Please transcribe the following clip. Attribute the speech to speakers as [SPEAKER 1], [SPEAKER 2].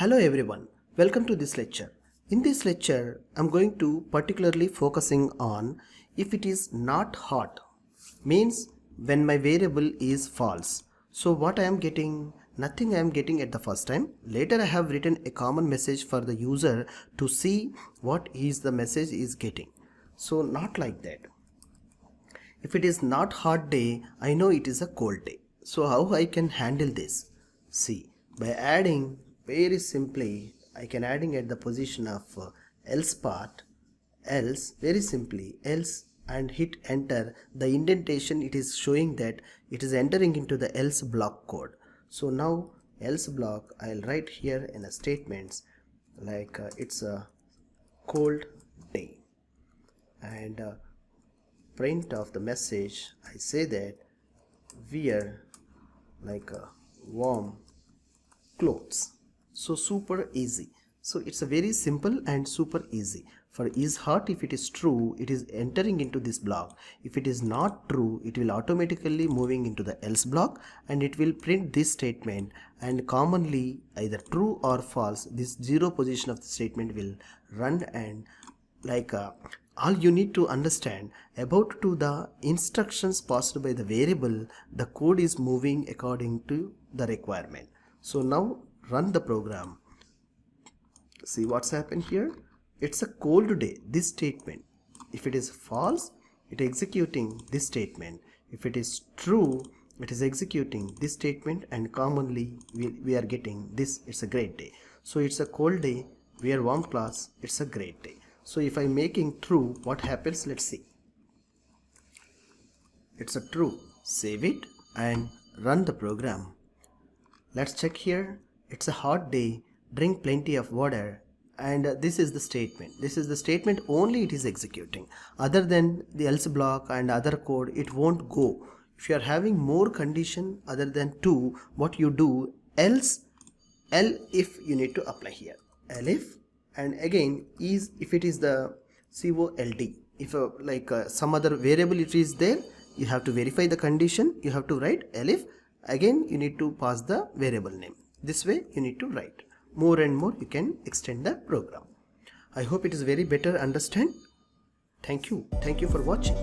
[SPEAKER 1] Hello everyone, welcome to this lecture. In this lecture, I'm going to particularly focusing on if it is not hot, means when my variable is false. So what I am getting, nothing I am getting at the first time. Later I have written a common message for the user to see what is the message is getting. So not like that. If it is not hot day, I know it is a cold day. So how I can handle this? See, by adding very simply, I can adding at the position of else part, else, very simply, else, and hit enter. The indentation, it is showing that it is entering into the else block code. So now else block, I'll write here in a statements like it's a cold day, and print of the message I say that wear like a warm clothes. So super easy. So it's a very simple and super easy. For is hot, if it is true, it is entering into this block. If it is not true, it will automatically moving into the else block and it will print this statement, and commonly either true or false, this zero position of the statement will run. And like all you need to understand about to the instructions passed by the variable, the code is moving according to the requirement. So now run the program. See what's happened here. It's a cold day, this statement. If it is false, it is executing this statement. If it is true, it is executing this statement, and commonly we are getting this, it's a great day. So it's a cold day, we are warm class, it's a great day. So if I'm making true, what happens? Let's see. It's a true. Save it and run the program. Let's check here. It's a hot day, drink plenty of water, and this is the statement. This is the statement only it is executing. Other than the else block and other code, it won't go. If you are having more condition other than two, what you do, else, if you need to apply here. If, and again is if it is the cold. If some other variable it is there, you have to verify the condition, you have to write elif, again you need to pass the variable name. This way you need to write. More and more you can extend the program. I hope it is very better understand. Thank you for watching.